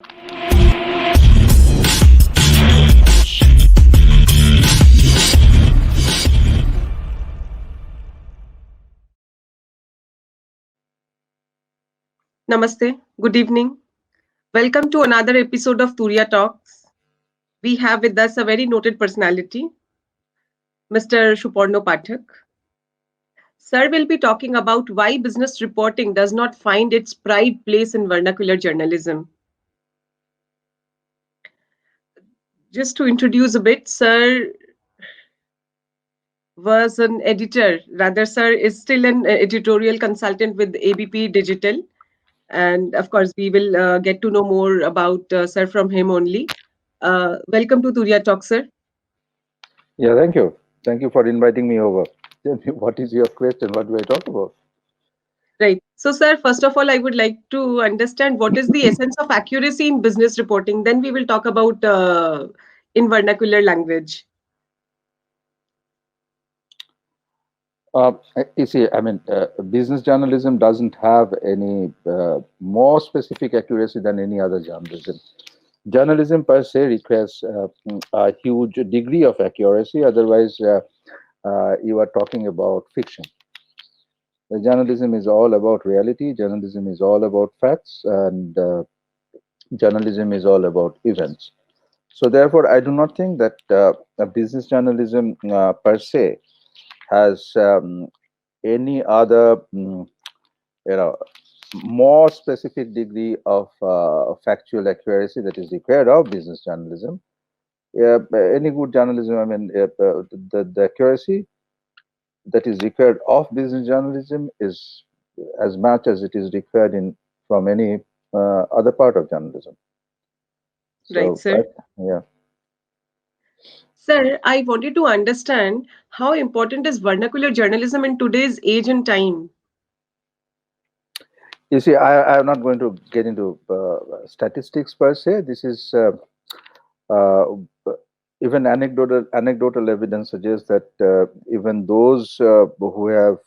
Namaste. Good evening. Welcome to another episode of Turiya Talks. We have with us a very noted personality, Mr. Suparna Pathak. Sir will be talking about why business reporting does not find its pride place in vernacular journalism. Just to introduce a bit, Sir was an editor. Rather, Sir is still an editorial consultant with ABP Digital. And of course, we will get to know more about Sir from him only. Welcome to Turiya Talks, Sir. Yeah, thank you. Thank you for inviting me over. Tell me, what is your question? What do I talk about? Right. So, sir, first of all, I would like to understand what is the essence of accuracy in business reporting. Then we will talk about in vernacular language. You see, business journalism doesn't have any more specific accuracy than any other journalism. Journalism per se requires a huge degree of accuracy. Otherwise, you are talking about fiction. The journalism is all about reality. Journalism is all about facts, and journalism is all about events. So, therefore, I do not think that a business journalism per se has any other, you know, more specific degree of factual accuracy that is required of business journalism. Yeah, any good journalism, the accuracy that is required of business journalism is as much as it is required in from any other part of journalism. Right, So, sir. yeah. Sir, I wanted to understand how important is vernacular journalism in today's age and time. You see, I'm not going to get into statistics per se. This is uh, even anecdotal evidence suggests that even those who have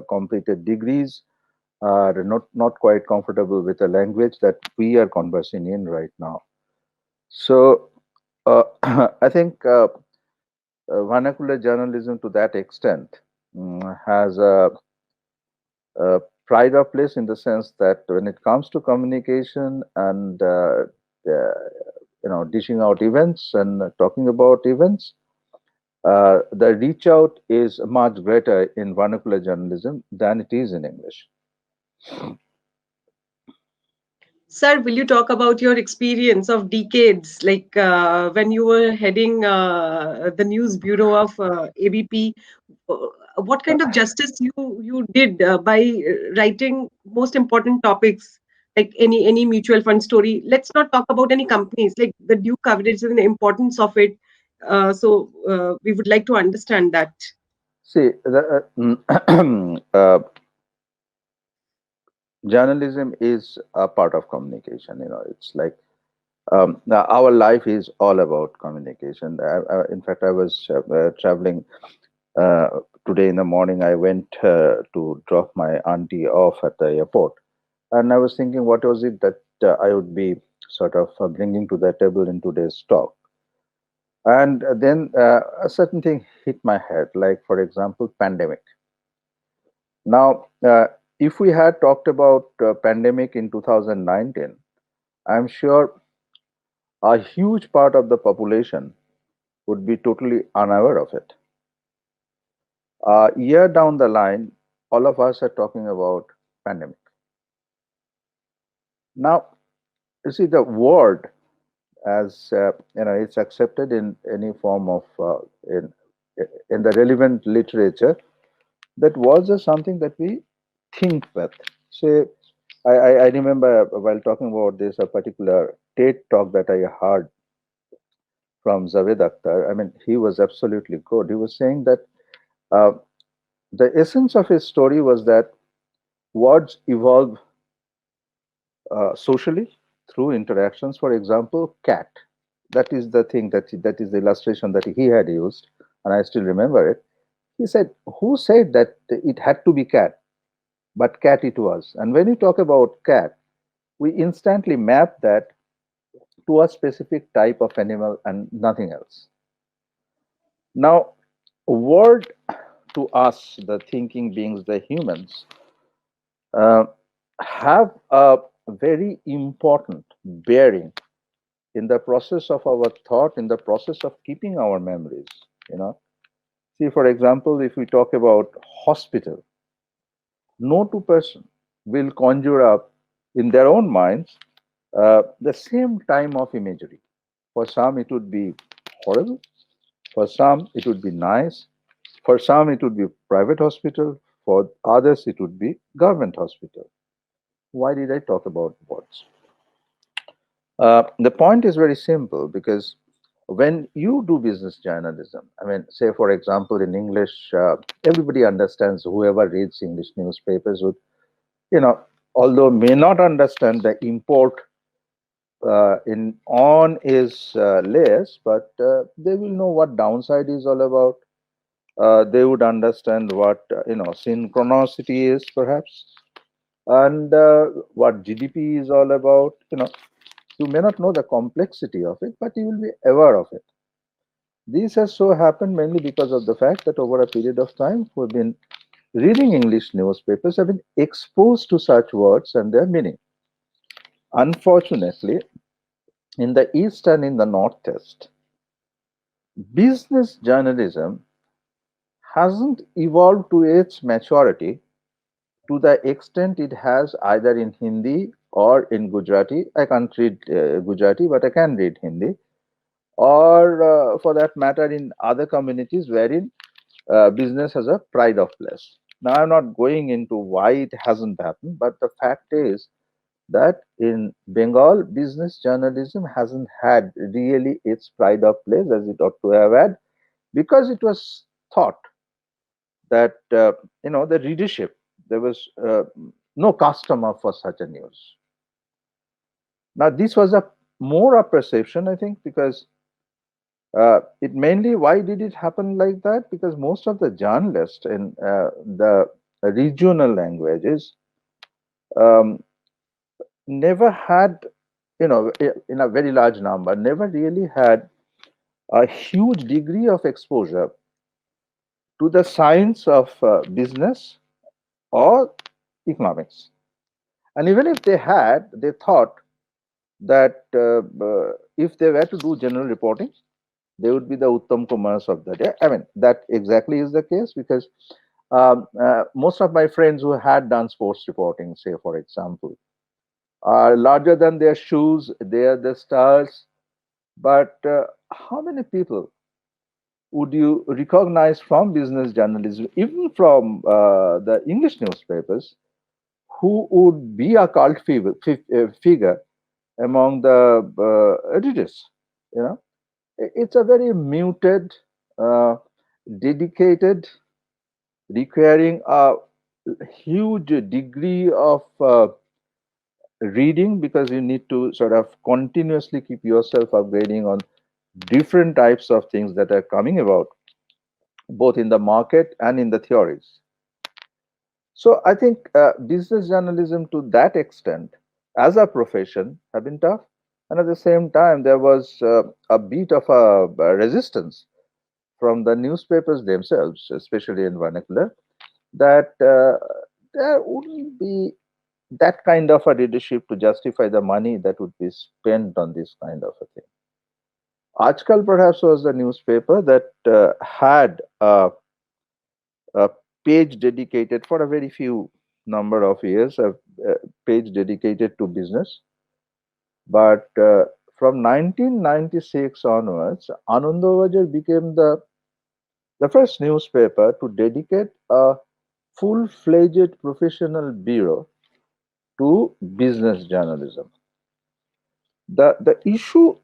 completed degrees are not quite comfortable with the language that we are conversing in right now. So I think vernacular journalism to that extent has a pride of place in the sense that when it comes to communication and dishing out events and talking about events, the reach out is much greater in vernacular journalism than it is in English. Sir, will you talk about your experience of decades, like when you were heading the news bureau of ABP? uh, what kind of justice you did by writing most important topics, like any mutual fund story? Let's not talk about any companies, like the due coverage and the importance of it. So we would like to understand that. See, journalism is a part of communication. It's like now our life is all about communication. In fact, I was traveling today in the morning. I went to drop my auntie off at the airport, and I was thinking, what was it that I would be sort of bringing to the table in today's talk? And then a certain thing hit my head, like, for example, pandemic. Now, if we had talked about pandemic in 2019, I'm sure a huge part of the population would be totally unaware of it. A year down the line, all of us are talking about pandemic. Now, you see, the word as it's accepted in any form of in the relevant literature, that was just something that we think with. Say, I remember while talking about this, a particular TED talk that I heard from Javed Akhtar. I mean, he was absolutely good. He was saying that uh, the essence of his story was that words evolve socially through interactions. For example, cat. That is the thing that is the illustration that he had used, and I still remember it. He said, "Who said that it had to be cat? But cat it was." And when you talk about cat, we instantly map that to a specific type of animal and nothing else. Now, word to us, the thinking beings, the humans, uh, have a very important bearing in the process of our thought, in the process of keeping our memories. You know, see, for example, if we talk about hospital, no two person will conjure up in their own minds the same time of imagery. For some, it would be horrible. For some, it would be nice. For some, it would be private hospital. For others, it would be government hospital. Why did I talk about words? The point is very simple because when you do business journalism, I mean, say for example, in English, everybody understands. Whoever reads English newspapers would, you know, although may not understand the import in on is layers, but they will know what downside is all about. They would understand what synchronicity is perhaps, and what GDP is all about. You may not know the complexity of it, but you will be aware of it. This has so happened mainly because of the fact that over a period of time, we've been reading English newspapers, have been exposed to such words and their meaning. Unfortunately, in the East and in the Northeast, business journalism hasn't evolved to its maturity to the extent it has either in Hindi or in Gujarati. I can't read Gujarati, but I can read Hindi, or for that matter, in other communities wherein business has a pride of place. Now, I'm not going into why it hasn't happened, but the fact is that in Bengal, business journalism hasn't had really its pride of place as it ought to have had, because it was thought that the readership, there was no customer for such a news. Now this was a more a perception, I think, because it mainly, why did it happen like that? Because most of the journalists in the regional languages um, never had, in a very large number, never really had a huge degree of exposure to the science of business or economics. And even if they had, they thought that if they were to do general reporting, they would be the Uttam Kumars of the day. I mean, that exactly is the case because most of my friends who had done sports reporting, say for example, are larger than their shoes. They are the stars. But how many people would you recognize from business journalism, even from the English newspapers, who would be a cult figure among the editors? You know, it's a very muted, uh, dedicated, requiring a huge degree of reading, because you need to sort of continuously keep yourself upgrading on different types of things that are coming about, both in the market and in the theories. So I think business journalism to that extent as a profession have been tough. And at the same time, there was a bit of a resistance from the newspapers themselves, especially in vernacular, that there wouldn't be that kind of a leadership to justify the money that would be spent on this kind of a thing. Ajkal perhaps was the newspaper that had a page dedicated for a very few number of years, a page dedicated to business. But from 1996 onwards, Anandabajar became the first newspaper to dedicate a full-fledged professional bureau to business journalism. The issue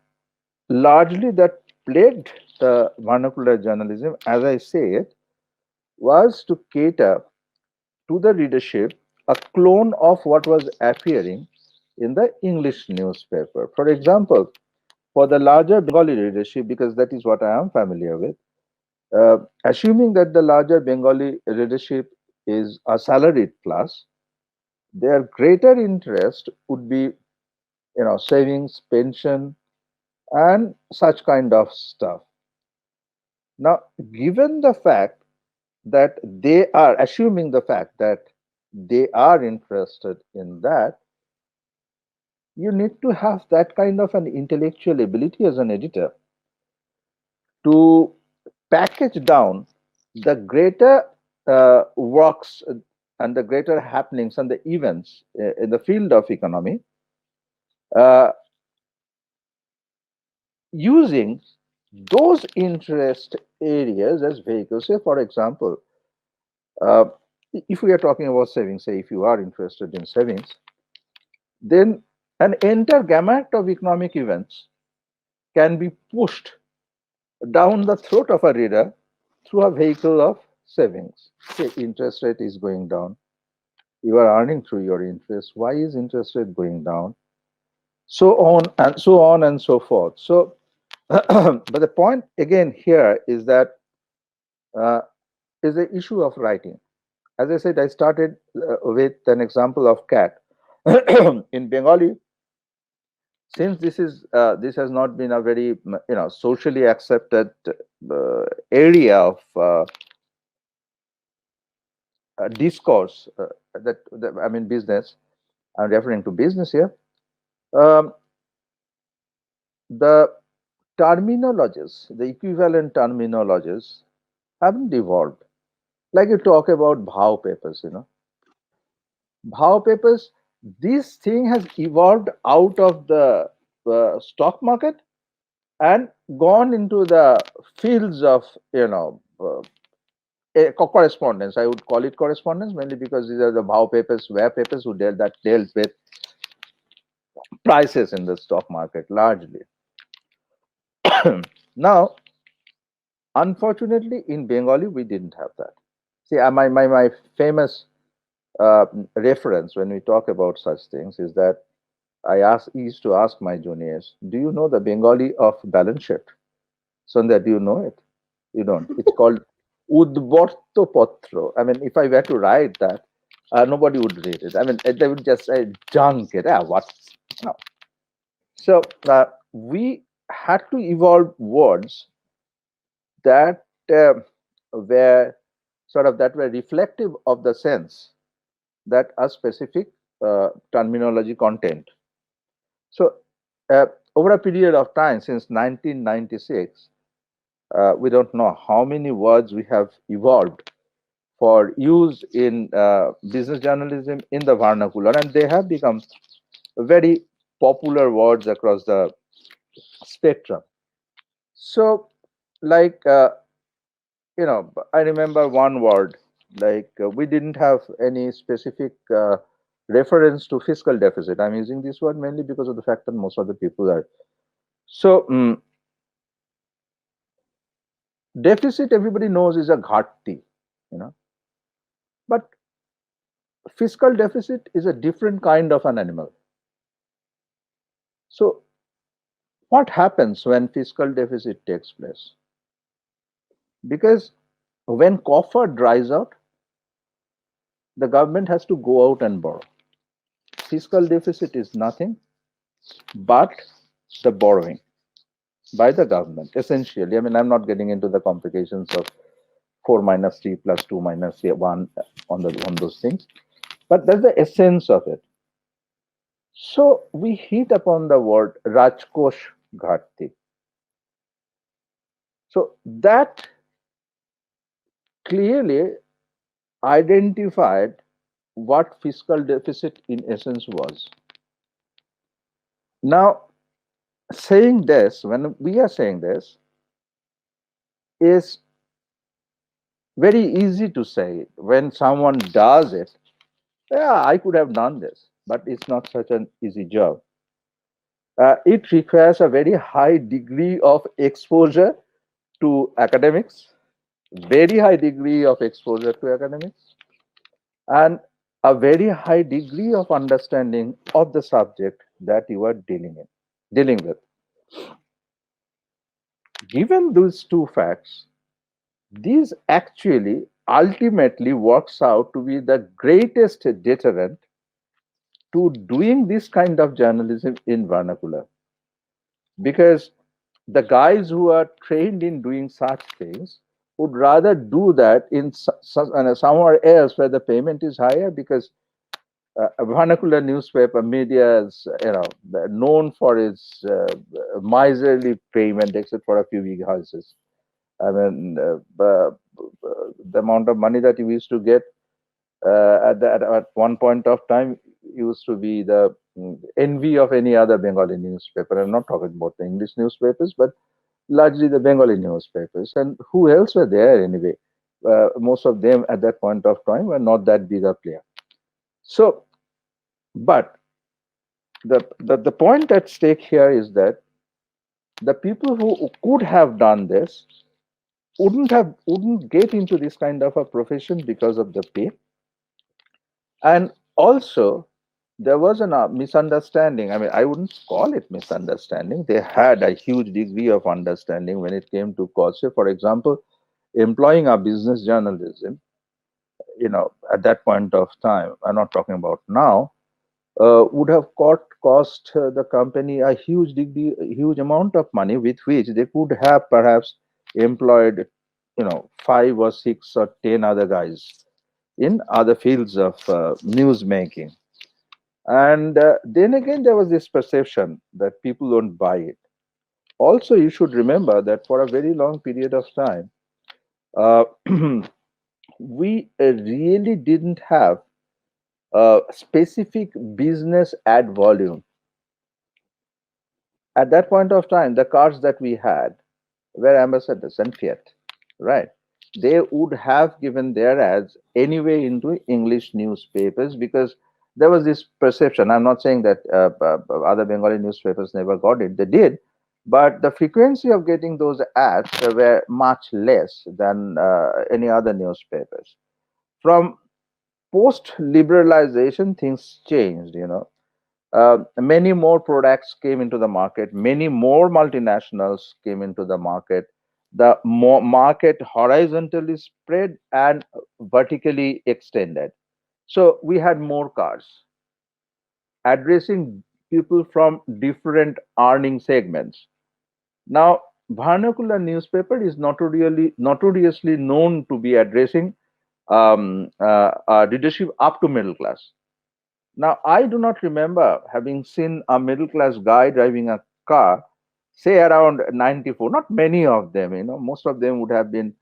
largely that plagued the vernacular journalism, as I say it, was to cater to the readership a clone of what was appearing in the English newspaper. For example, for the larger Bengali readership, because that is what I am familiar with, assuming that the larger Bengali readership is a salaried class, their greater interest would be, savings, pension, and such kind of stuff. Now, given the fact that they are assuming the fact that they are interested in that, you need to have that kind of an intellectual ability as an editor to package down the greater works and the greater happenings and the events in the field of economy, uh, using those interest areas as vehicles. Say, for example, uh, if we are talking about savings, say if you are interested in savings, then an entire gamut of economic events can be pushed down the throat of a reader through a vehicle of savings. Say interest rate is going down. You are earning through your interest. Why is interest rate going down? So on and so on and so forth. So, but the point again here is that uh, is the issue of writing. As I said, I started with an example of cat. In Bengali, since this has not been a very socially accepted area of discourse that I mean business. I'm referring to business here. Um, the terminologies, the equivalent terminologies, haven't evolved. Like you talk about bhav papers, bhav papers. This thing has evolved out of the stock market and gone into the fields of correspondence. I would call it correspondence mainly because these are the bhav papers, where papers who dealt with prices in the stock market largely. Now, unfortunately, in Bengali, we didn't have that. See, my famous uh, reference when we talk about such things is that used to ask my juniors, "Do you know the Bengali of balance sheet?" Sandhya, do you know it? You don't. It's called Udborto Potro. I mean, if I were to write that, nobody would read it. I mean, they would just say, junk it. Ah, what? No. So we had to evolve words that were that were reflective of the sense that a specific terminology content. So over a period of time since 1996, we don't know how many words we have evolved for use in business journalism in the vernacular, and they have become very popular words across the spectrum. So, like I remember one word, like we didn't have any specific reference to fiscal deficit. I'm using this word mainly because of the fact that most of the people are. So, deficit, everybody knows, is a ghatti, you know, but fiscal deficit is a different kind of an animal. So, what happens when fiscal deficit takes place? Because when coffer dries out, the government has to go out and borrow. Fiscal deficit is nothing but the borrowing by the government, essentially. I mean, I'm not getting into the complications of 4 minus 3 plus 2 minus 1 on those things, but that's the essence of it. So we hit upon the word Rajkosh Ghatti. So that clearly identified what fiscal deficit in essence was. Now, saying this, when we are saying this, is very easy to say. When someone does it, yeah, I could have done this, but it's not such an easy job. It requires a very high degree of exposure to academics, very high degree of exposure to academics, and a very high degree of understanding of the subject that you are dealing with. Given those two facts, this actually ultimately works out to be the greatest deterrent to doing this kind of journalism in vernacular. Because the guys who are trained in doing such things would rather do that in somewhere else where the payment is higher, because a vernacular newspaper media is, known for its miserly payment, except for a few big houses. I mean, the amount of money that you used to get at one point of time used to be the envy of any other Bengali newspaper. I'm not talking about the English newspapers, but largely the Bengali newspapers. And who else were there anyway? Most of them at that point of time were not that big a player. So, but the point at stake here is that the people who could have done this wouldn't get into this kind of a profession because of the pay. And also, there was a misunderstanding. I mean, I wouldn't call it misunderstanding. They had a huge degree of understanding when it came to cost. So, for example, employing a business journalism, at that point of time, I'm not talking about now, would have cost the company a a huge amount of money, with which they could have perhaps employed, five or six or 10 other guys in other fields of news making. And then again, there was this perception that people don't buy it. Also, you should remember that for a very long period of time, uh, we really didn't have a specific business ad volume. At that point of time, the cars that we had were ambassadors and Fiat, right? They would have given their ads anyway into English newspapers, because there was this perception. I'm not saying that other Bengali newspapers never got it, they did, but the frequency of getting those ads were much less than any other newspapers. From post liberalization, things changed. Many more products came into the market, many more multinationals came into the market. The more market horizontally spread and vertically extended. So we had more cars addressing people from different earning segments. Now, vernacular newspaper is notoriously known to be addressing readership up to middle class. Now, I do not remember having seen a middle class guy driving a car, say around 94. Not many of them, most of them would have been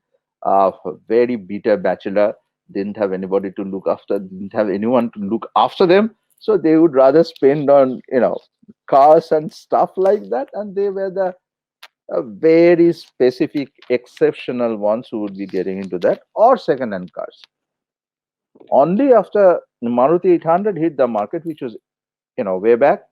very bitter bachelor, didn't have anybody to look after, didn't have anyone to look after them. So they would rather spend on, cars and stuff like that. And they were the very specific, exceptional ones who would be getting into that, or second-hand cars. Only after Maruti 800 hit the market, which was way back,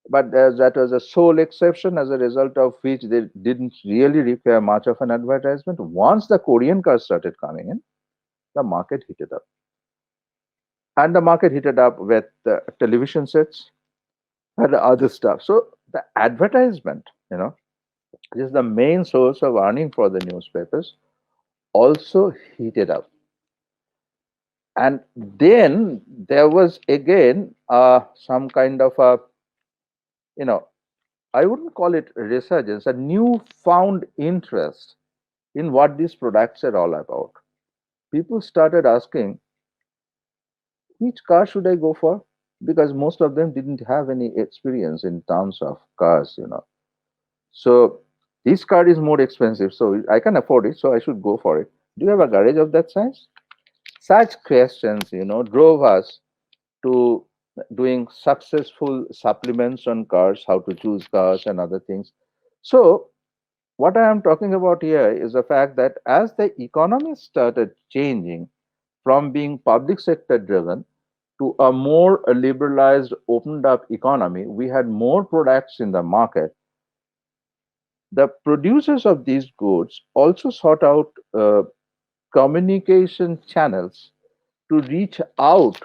but that was a sole exception, as a result of which they didn't really require much of an advertisement. Once the Korean cars started coming in, the market heated up. And the market heated up with television sets and other stuff. So the advertisement, is the main source of earning for the newspapers, also heated up. And then there was again some kind of a, you know, I wouldn't call it resurgence, a newfound interest in what these products are all about. People started asking, which car should I go for? Because most of them didn't have any experience in terms of cars. So this car is more expensive, so I can afford it, so I should go for it. Do you have a garage of that size? Such questions, drove us to doing successful supplements on cars, how to choose cars and other things. So what I am talking about here is the fact that as the economy started changing from being public sector driven to a more liberalized, opened up economy, we had more products in the market. The producers of these goods also sought out communication channels to reach out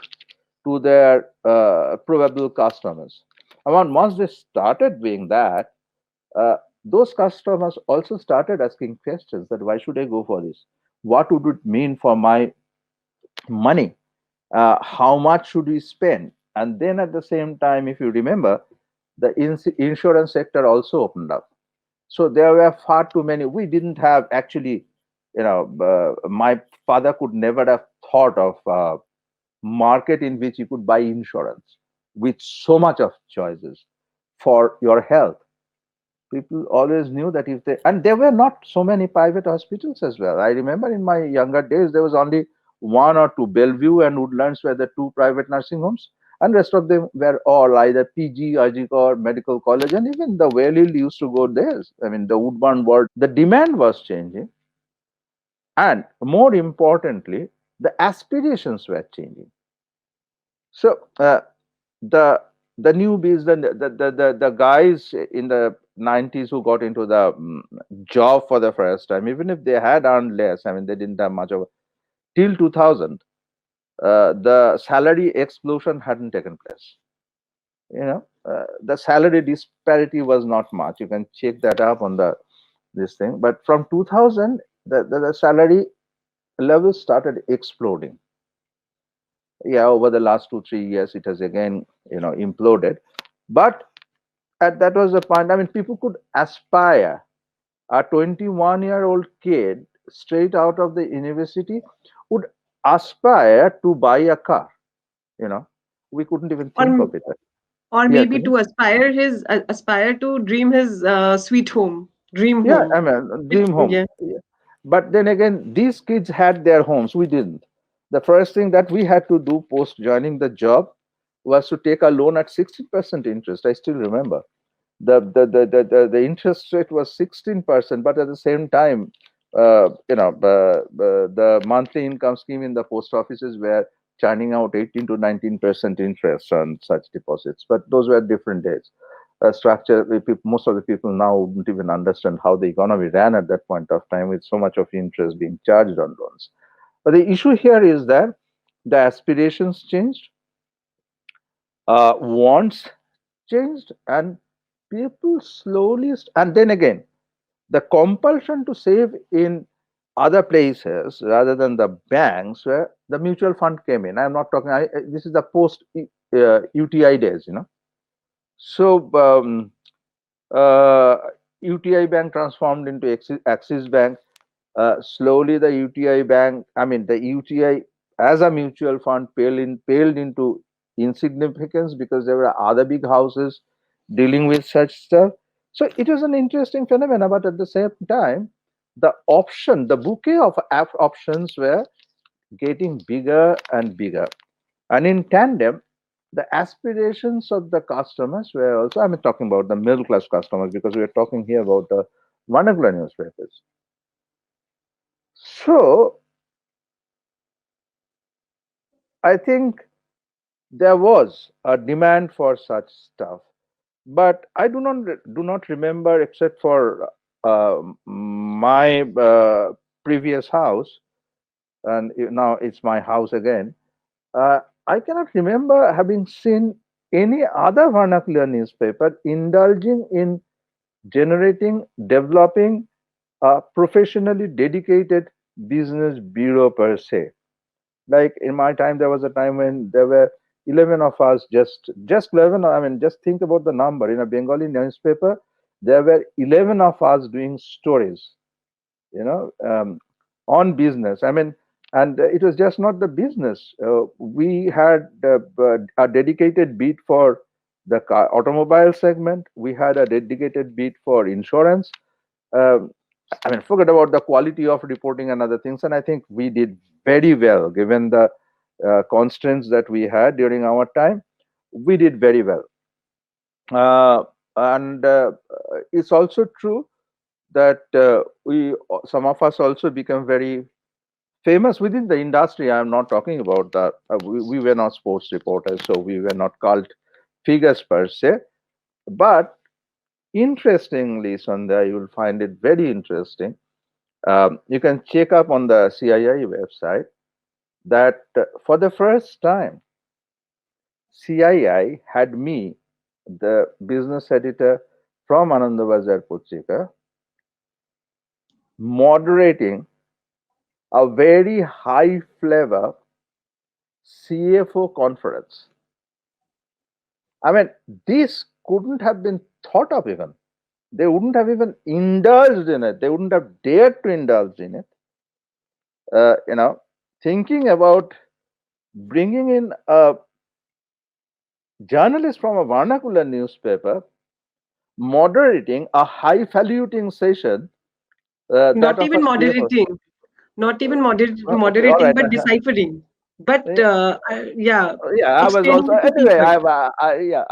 to their probable customers. And once they started doing that, uh, those customers also started asking questions that why should I go for this? What would it mean for my money? How much should we spend? And then at the same time, if you remember, the insurance sector also opened up. So there were far too many. We didn't have actually, my father could never have thought of market in which you could buy insurance with so much of choices for your health. People always knew that if they, and there were not so many private hospitals as well. I remember in my younger days there was only one or two. Bellevue and Woodlands were the two private nursing homes, and rest of them were all either PG, Ajik, or medical college. And even the well used to go there. I mean, the Woodburn Ward. The demand was changing, and more importantly, the aspirations were changing. So the newbies, the guys in the 90s who got into the job for the first time, even if they had earned less, I mean, they didn't have much of till 2000, the salary explosion hadn't taken place. The salary disparity was not much. You can check that up on the this thing. But from 2000, the salary levels started exploding. Yeah, over the last 2 3 years, it has again imploded. But that was the point. I mean, people could aspire. A 21-year-old kid straight out of the university would aspire to buy a car. You know, we couldn't even think Or of it. or Yeah, maybe Tony? to aspire to dream his sweet home, dream Yeah, I home. mean, dream home. Yeah. Yeah. But then again, these kids had their homes. We didn't. The first thing that we had to do post joining the job was to take a loan at 60% interest. I still remember. The interest rate was 16%, but at the same time, the monthly income scheme in the post offices were churning out 18 to 19% interest on such deposits. But those were different days. Structure, most of the people now wouldn't even understand how the economy ran at that point of time with so much of interest being charged on loans. But the issue here is that the aspirations changed, wants changed, and people slowly and then again the compulsion to save in other places rather than the banks where the mutual fund came in. I'm not talking, this is the post UTI days. So uh, UTI bank transformed into Axis Bank. Slowly the UTI bank, I mean the UTI as a mutual fund paled into insignificance because there were other big houses dealing with such stuff. So it was an interesting phenomenon, but at the same time, the bouquet of options were getting bigger and bigger. And in tandem, the aspirations of the customers were also, I mean, talking about the middle class customers because we are talking here about the vernacular newspapers. So I think there was a demand for such stuff, but I do not remember except for my previous house, and now it's my house again. Uh, I cannot remember having seen any other vernacular newspaper indulging in generating, developing a professionally dedicated business bureau per se. Like in my time, there was a time when there were 11 of us, just 11. I mean, just think about the number. In a Bengali newspaper, there were 11 of us doing stories, you know, on business. I mean, and it was just not the business. We had a dedicated beat for the automobile segment. We had a dedicated beat for insurance. Um, I mean, forget about the quality of reporting and other things. And I think we did very well given the constraints that we had during our time. We did very well. And it's also true that some of us also become very famous within the industry. I'm not talking about that. We were not sports reporters, so we were not cult figures per se. But interestingly, Sandhya, you will find it very interesting. You can check up on the CII website that for the first time, CII had me, the business editor from Anandabazar Putrika, moderating a very high flavor CFO conference. I mean, this couldn't have been thought of even. they wouldn't have even indulged in it. They wouldn't have dared to indulge in it. You know, thinking about bringing in a journalist from a vernacular newspaper, moderating a highfalutin session that Not of a even CFO. moderating, not even Okay, all moderating, right. but deciphering. But yeah, Yeah, I was also explaining to anyway. people. Yeah,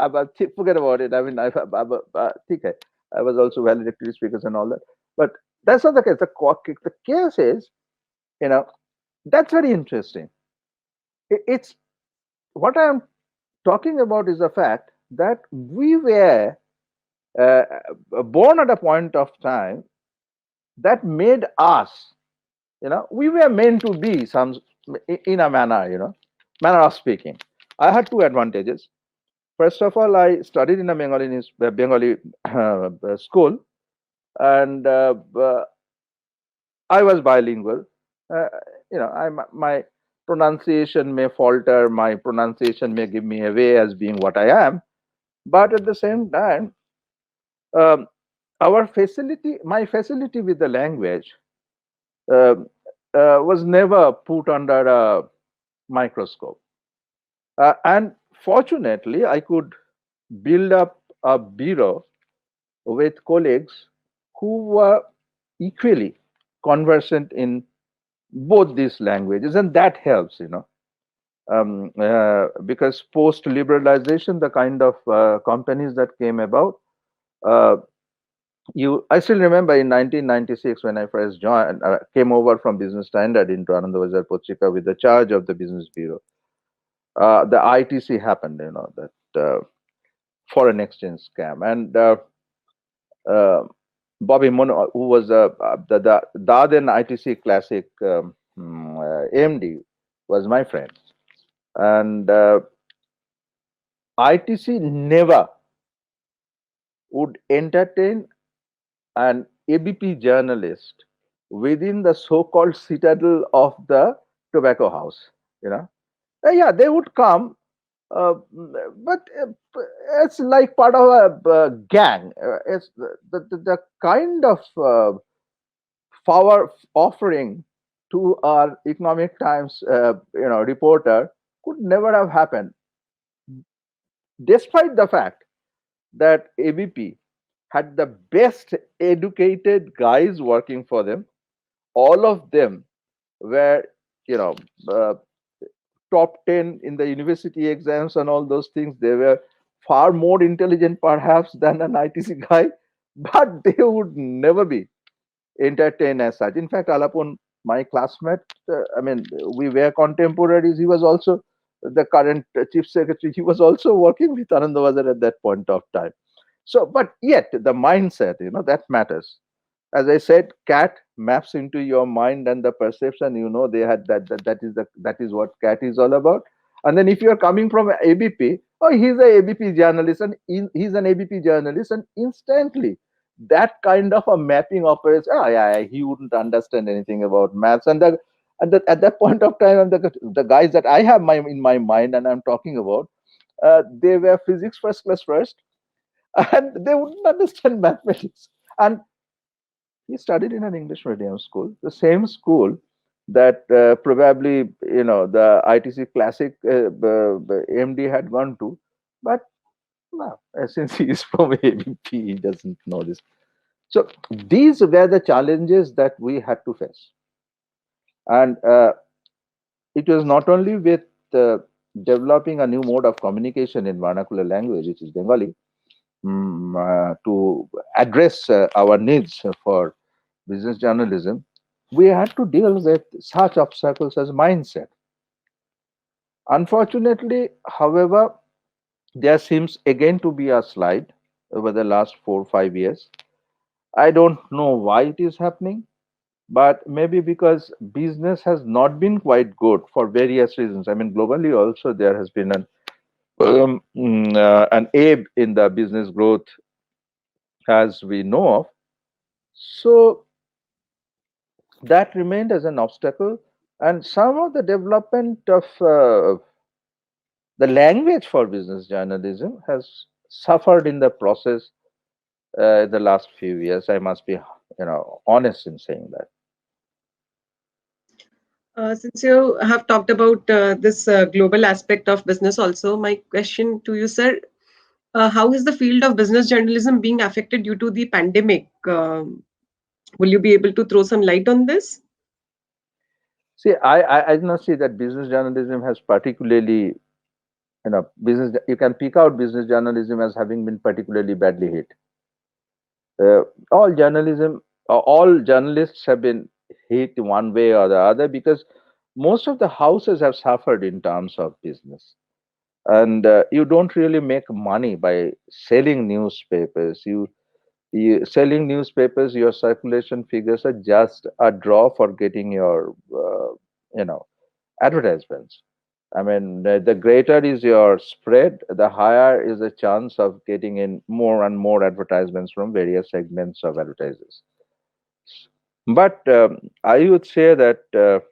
forget about it. I mean, okay. I was also valedictory speakers and all that, but that's not the case. The case is, you know, that's very interesting. It's what I am talking about is the fact that we were uh, born at a point of time that made us, we were meant to be some in a manner, manner of speaking. I had two advantages. First of all, I studied in a Bengali school, and I was bilingual. Uh, my pronunciation may falter, my pronunciation may give me away as being what I am, but at the same time, um, my facility with the language um was never put under a microscope. And fortunately, I could build up a bureau with colleagues who were equally conversant in both these languages, and that helps, because post liberalization, the kind of companies that came about, uh, I still remember in 1996 when I first came over from Business Standard into Anandabazar Pochika with the charge of the business bureau. The ITC happened, that foreign exchange scam, and uh, Bobby Mono, who was the then ITC Classic AMD, was my friend, and ITC never would entertain an ABP journalist within the so-called citadel of the tobacco house. You know, yeah, they would come, but it's like part of a gang. It's the kind of power offering to our Economic Times, reporter could never have happened, despite the fact that ABP had the best educated guys working for them. All of them were, you know, uh, top 10 in the university exams and all those things. They were far more intelligent, perhaps, than an ITC guy, but they would never be entertained as such. In fact, Alapun, my classmate, I mean, we were contemporaries. He was also the current chief secretary. He was also working with Anandabazar at that point of time. So, but yet the mindset, that matters. As I said, cat maps into your mind and the perception. They had that is what cat is all about. And then if you are coming from ABP, oh, he's a ABP journalist, and he's an ABP journalist, and instantly that kind of a mapping operates. Oh, yeah, he wouldn't understand anything about maths, at that point of time, and the guys that I have in my mind and I'm talking about, they were physics first class first, and they wouldn't understand mathematics. And he studied in an English medium school, the same school that probably the ITC Classic MD had gone to, but no, since he is from ABP, he doesn't know this. So these were the challenges that we had to face, and it was not only with uh, developing a new mode of communication in vernacular language, which is Bengali, to address our needs for business journalism, we had to deal with such obstacles as mindset. Unfortunately, however, there seems again to be a slide over the last 4 or 5 years. I don't know why it is happening, but maybe because business has not been quite good for various reasons. I mean, globally also there has been an ebb in the business growth, as we know of. So that remained as an obstacle, and some of the development of the language for business journalism has suffered in the process, the last few years. I must be, honest in saying that. Since you have talked about this global aspect of business, also, my question to you, sir, how is the field of business journalism being affected due to the pandemic? Will you be able to throw some light on this? See, I do not see that business journalism has particularly, business. You can pick out business journalism as having been particularly badly hit. Uh, all journalism, all journalists have been hit one way or the other because most of the houses have suffered in terms of business. And you don't really make money by selling newspapers. You selling newspapers, your circulation figures are just a draw for getting your, you know, advertisements. I mean, the greater is your spread, the higher is the chance of getting in more and more advertisements from various segments of advertisers. But I would say that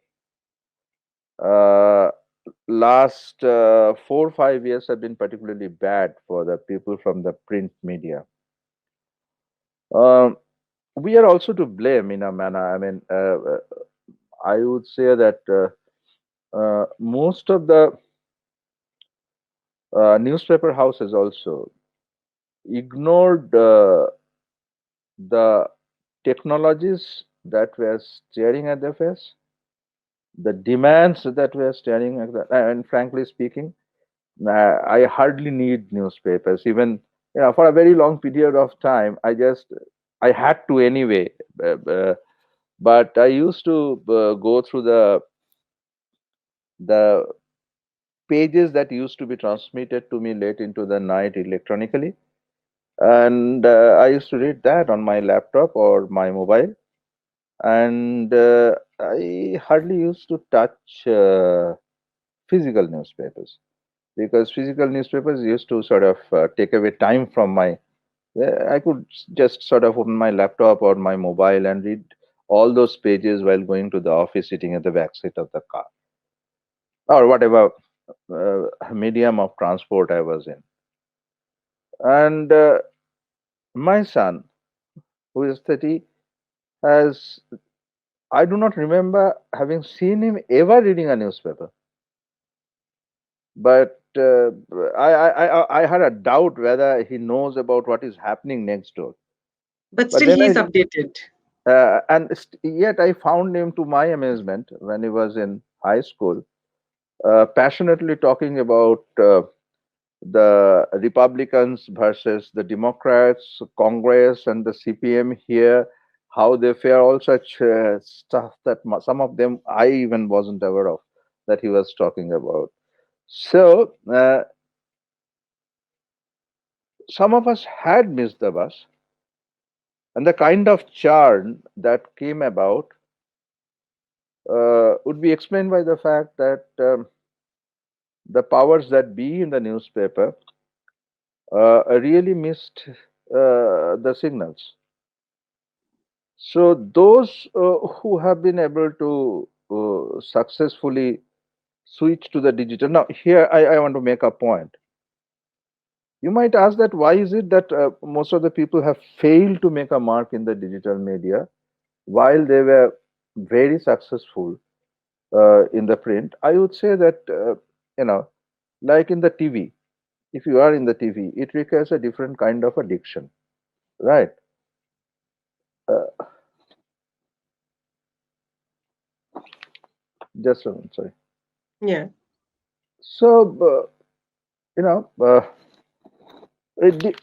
uh, last 4 or 5 years have been particularly bad for the people from the print media. Um, we are also to blame in a manner. I mean, I would say that most of the newspaper houses also ignored the technologies that were staring at their face, the demands that were staring at the, and frankly speaking, I hardly need newspapers. Even for a very long period of time, I had to anyway. But I used to go through the pages that used to be transmitted to me late into the night electronically, and I used to read that on my laptop or my mobile, and I hardly used to touch physical newspapers because physical newspapers used to sort of take away time from my. I could just sort of open my laptop or my mobile and read all those pages while going to the office, sitting at the back seat of the car or whatever medium of transport I was in. And my son, who is 30, has, I do not remember having seen him ever reading a newspaper. But I had a doubt whether he knows about what is happening next door. But But still, then he is updated. yet I found him, to my amazement, when he was in high school, passionately talking about the Republicans versus the Democrats, Congress, and the CPM here, how they fare, all such stuff that some of them I even wasn't aware of that he was talking about. So some of us had missed the bus, and the kind of churn that came about would be explained by the fact that the powers that be in the newspaper really missed the signals. So those who have been able to successfully switch to the digital. Now, here I want to make a point. You might ask that why is it that most of the people have failed to make a mark in the digital media while they were very successful in the print? I would say that, you know, like in the TV, if you are in the TV, it requires a different kind of addiction, right? Uh, just a minute, sorry. Yeah. So, the,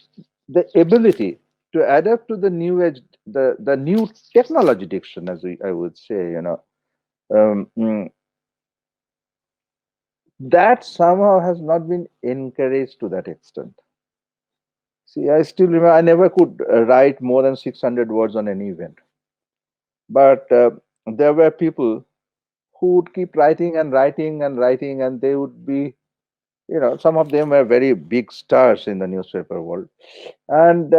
the ability to adapt to the new age, the new technology diction, I would say, um, mm, that somehow has not been encouraged to that extent. See, I still remember I never could write more than 600 words on any event, but there were people who would keep writing and writing and writing, and they would be, some of them were very big stars in the newspaper world, and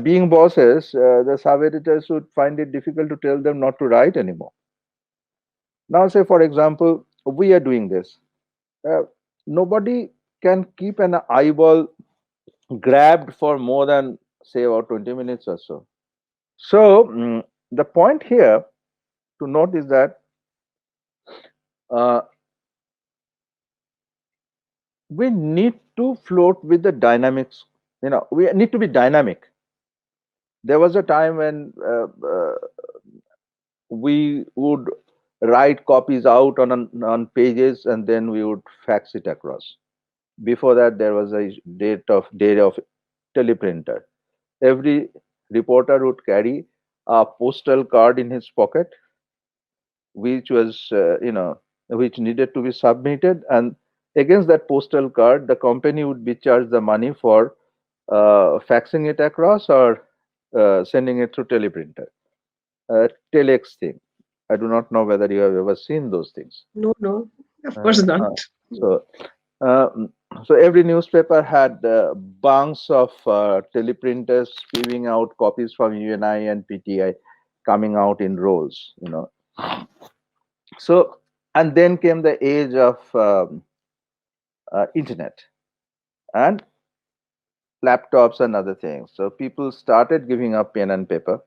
being bosses, the sub editors would find it difficult to tell them not to write anymore. Now, say for example, we are doing this. Uh, Nobody can keep an eyeball grabbed for more than say about 20 minutes or so. So the point here to note is that uh, we need to float with the dynamics. We need to be dynamic. There was a time when we would write copies out on pages and then we would fax it across. Before that, there was a day of teleprinter. Every reporter would carry a postal card in his pocket, which was which needed to be submitted, and against that postal card, the company would be charged the money for faxing it across or sending it through teleprinter. Telex thing. I do not know whether you have ever seen those things. No, no, of Uh, course not. uh, so, uh, so every newspaper had bunks of teleprinters spewing out copies from UNI and PTI, coming out in rolls. So, and then came the age of internet and laptops and other things. So people started giving up pen and paper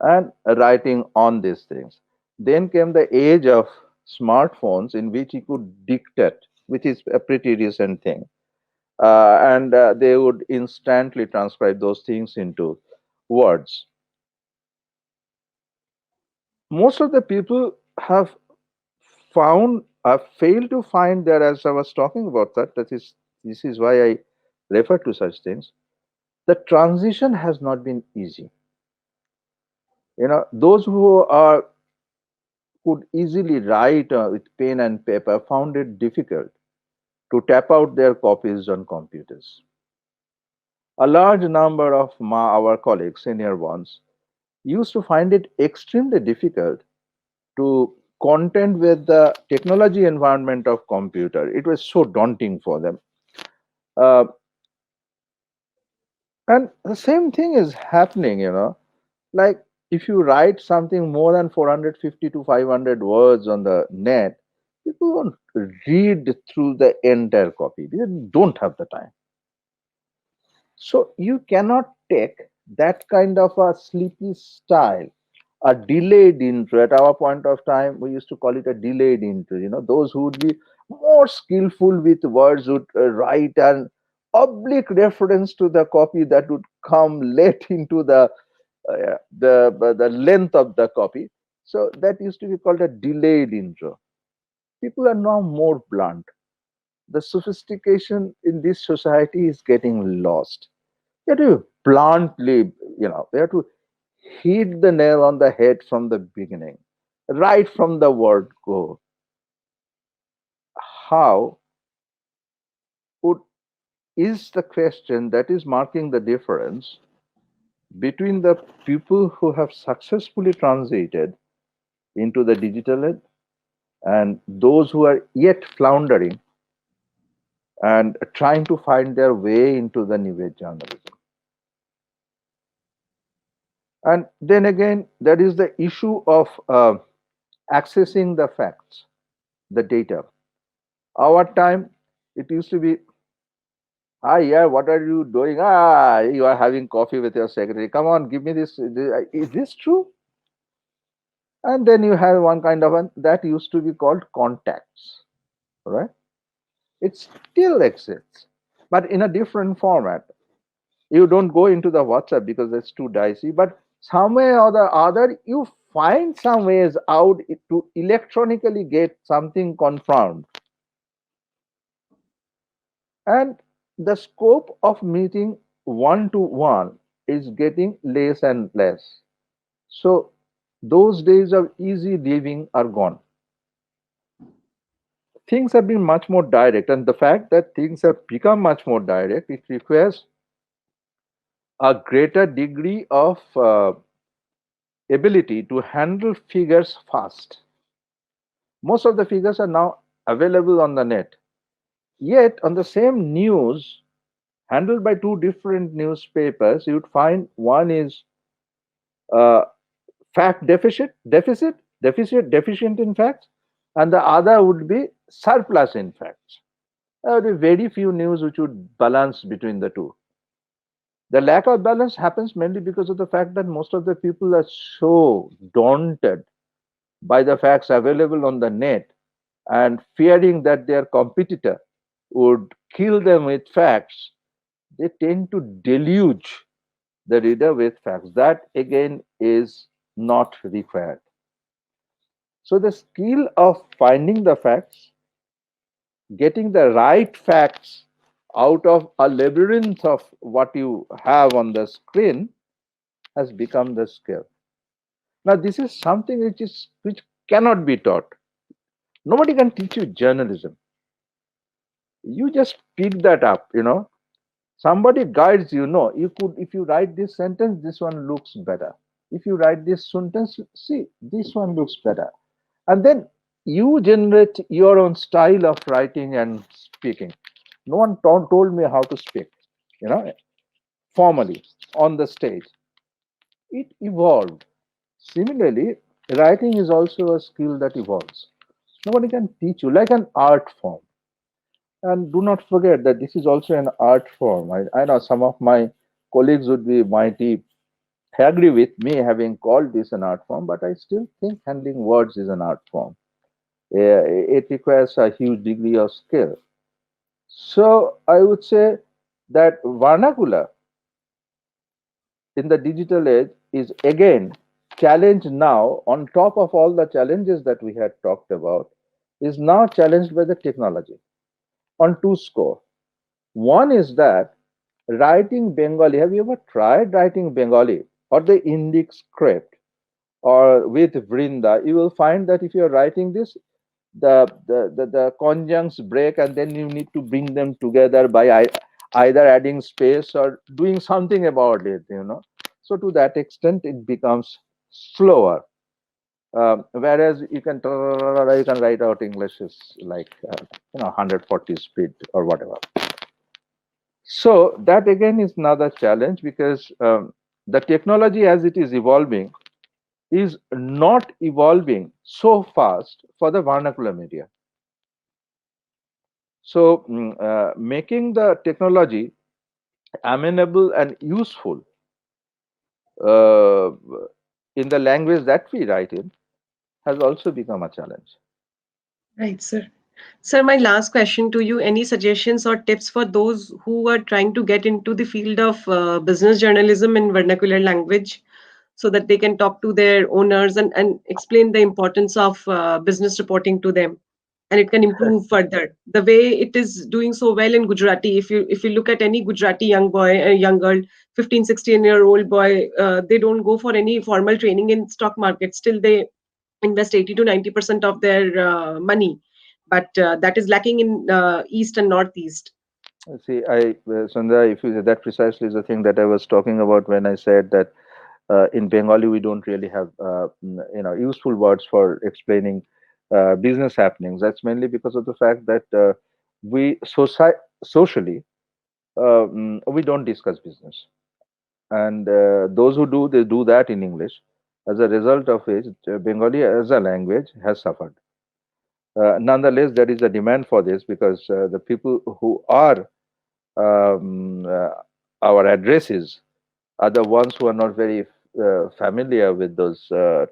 and writing on these things. Then came the age of smartphones in which you could dictate, which is a pretty recent thing. And they would instantly transcribe those things into words. Most of the people have failed to find that, as I was talking about this is why I refer to such things. The transition has not been easy. Those who are could easily write with pen and paper found it difficult to tap out their copies on computers. A large number of our colleagues, senior ones, used to find it extremely difficult to contend with the technology environment of computer. It was so daunting for them. Uh, and the same thing is happening, like if you write something more than 450 to 500 words on the net, people won't read through the entire copy. They don't have the time. So you cannot take that kind of a sleepy style, a delayed intro. At our point of time, we used to call it a delayed intro. Those who would be more skillful with words would write an oblique reference to the copy that would come late into the length of the copy. So that used to be called a delayed intro. People are now more blunt. The sophistication in this society is getting lost. You have to bluntly, you have to hit the nail on the head from the beginning, right from the word go. How would is the question that is marking the difference between the people who have successfully transited into the digital age and those who are yet floundering and trying to find their way into the new age journalism. And then again, there is the issue of accessing the facts, the data. Our time, it used to be, ah, yeah, what are you doing? Ah, you are having coffee with your secretary. Come on, give me this. Is this true? And then you have one kind of one that used to be called contacts, right? It still exists, but in a different format. You don't go into the WhatsApp because it's too dicey, but some way or the other, you find some ways out to electronically get something confirmed. And the scope of meeting one to one is getting less and less. So those days of easy living are gone. Things have been much more direct, and the fact that things have become much more direct, it requires a greater degree of ability to handle figures fast. Most of the figures are now available on the net. Yet, on the same news handled by two different newspapers, you'd find one is uh, fact deficient in facts, and the other would be surplus in facts. There would be very few news which would balance between the two. The lack of balance happens mainly because of the fact that most of the people are so daunted by the facts available on the net and fearing that their competitor would kill them with facts, they tend to deluge the reader with facts. That again is not required. So, the skill of finding the facts, getting the right facts out of a labyrinth of what you have on the screen has become the skill. Now, this is something which cannot be taught. Nobody can teach you journalism. You just pick that up, somebody guides you. No, you could, if you write this sentence, this one looks better. If you write this sentence, see, this one looks better. And then you generate your own style of writing and speaking. No one told me how to speak, you know formally on the stage. It evolved. Similarly, writing is also a skill that evolves. Nobody can teach you, like an art form. And do not forget that this is also an art form. I know some of my colleagues would be mighty agree with me having called this an art form, but I still think handling words is an art form. It requires a huge degree of skill. So I would say that vernacular in the digital age is again challenged now, on top of all the challenges that we had talked about, is now challenged by the technology on two score. One is that writing Bengali, have you ever tried writing Bengali or the Indic script or with Vrinda? You will find that if you are writing this, the conjuncts break, and then you need to bring them together by either adding space or doing something about it. So to that extent, it becomes slower. Whereas you can write out English is like 140 speed or whatever. So that again is another challenge because the technology as it is evolving is not evolving so fast for the vernacular media. So making the technology amenable and useful uh, in the language that we write in has also become a challenge. Right, sir. Sir, my last question to you, any suggestions or tips for those who are trying to get into the field of business journalism in vernacular language so that they can talk to their owners and explain the importance of business reporting to them and it can improve further the way it is doing so well in Gujarati. If you look at any Gujarati young boy, a young girl, 15, 16-year-old boy, they don't go for any formal training in stock market. Still they invest 80 to 90% of their money, but that is lacking in east and northeast. See, Sandhya, if you that precisely is the thing that I was talking about when I said that in Bengali we don't really have useful words for explaining business happenings. That's mainly because of the fact that we socially we don't discuss business, and those who do, they do that in English. As a result of which, Bengali as a language has suffered. Nonetheless, there is a demand for this because the people who are um, uh, our addresses are the ones who are not very familiar with those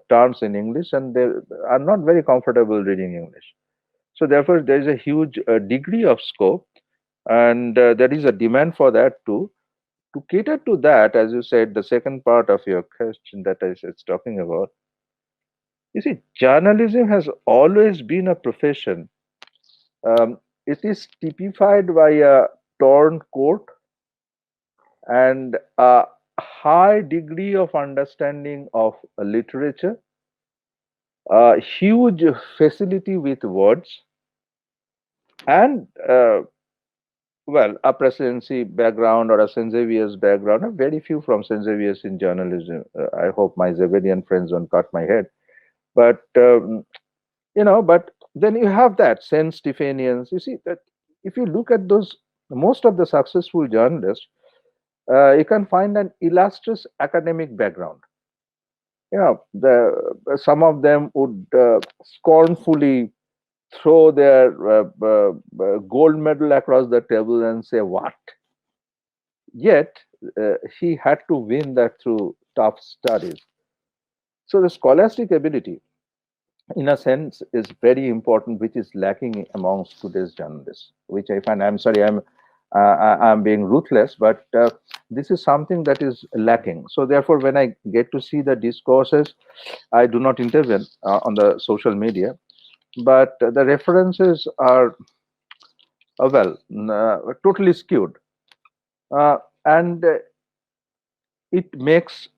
terms in English, and they are not very comfortable reading English. So therefore, there is a huge degree of scope, and there is a demand for that too. To cater to that, as you said, the second part of your question that I was talking about, you see, journalism has always been a profession. It is typified by a torn coat and a high degree of understanding of literature, a huge facility with words, and well, a presidency background or a St. Xavier's background. Very few from St. Xavier's in journalism. I hope my Xaverian friends don't cut my head. But but then you have that Saint Stephanians. You see that if you look at those, most of the successful journalists, you can find an illustrious academic background. Some of them would scornfully throw their gold medal across the table and say, "What?" Yet he had to win that through tough studies. So the scholastic ability, in a sense, is very important, which is lacking amongst today's journalists. Which I find, I'm sorry, I'm being ruthless, but this is something that is lacking. So therefore, when I get to see the discourses, I do not intervene on the social media, but the references are totally skewed, and it makes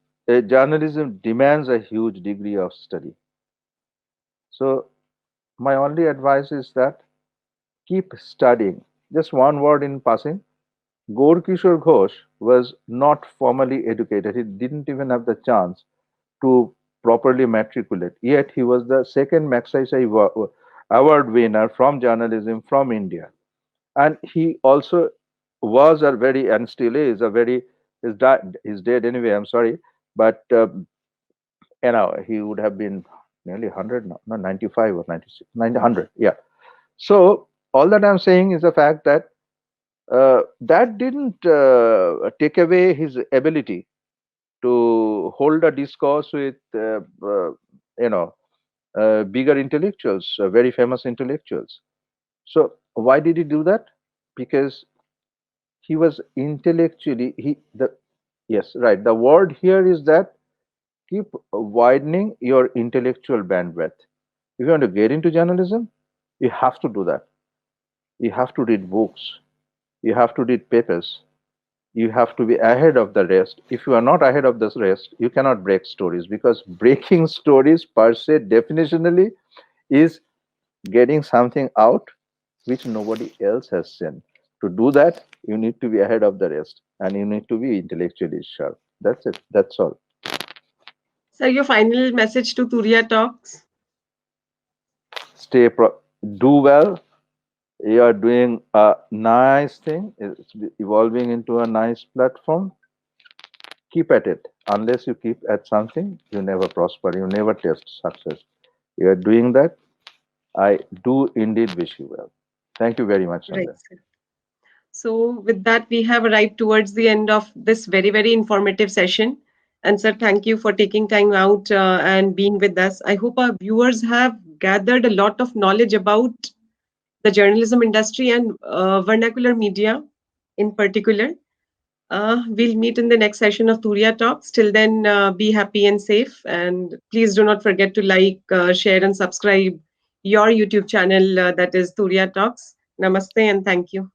journalism demands a huge degree of study. So my only advice is that keep studying. Just one word in passing. Gaur Ghosh was not formally educated. He didn't even have the chance to properly matriculate. Yet he was the second Magsaysay award winner from journalism from India. And he also was a very, and still is a very, he's dead anyway, I'm sorry. But, he would have been nearly 100, no, 95 or 96, 100. Yeah. So all that I'm saying is the fact that that didn't take away his ability to hold a discourse with you know bigger intellectuals, very famous intellectuals. So why did he do that? Because he was intellectually he the yes, right, the word here is that keep widening your intellectual bandwidth. If you want to get into journalism, you have to do that. You have to read books, you have to read papers, you have to be ahead of the rest. If you are not ahead of the rest, you cannot break stories, because breaking stories per se definitionally is getting something out which nobody else has seen. To do that, you need to be ahead of the rest, and you need to be intellectually sharp. That's it. That's all. Sir, your final message to Turiya Talks? Do well. You are doing a nice thing. It's evolving into a nice platform. Keep at it. Unless you keep at something, you never prosper. You never taste success. You are doing that. I do indeed wish you well. Thank you very much, Right, Sandhya. sir. So, with that, we have arrived towards the end of this very, very informative session. And, sir, thank you for taking time out and being with us. I hope our viewers have gathered a lot of knowledge about the journalism industry and vernacular media in particular. We'll meet in the next session of Turiya Talks. Till then, be happy and safe. And please do not forget to like, share, and subscribe your YouTube channel that is Turiya Talks. Namaste and thank you.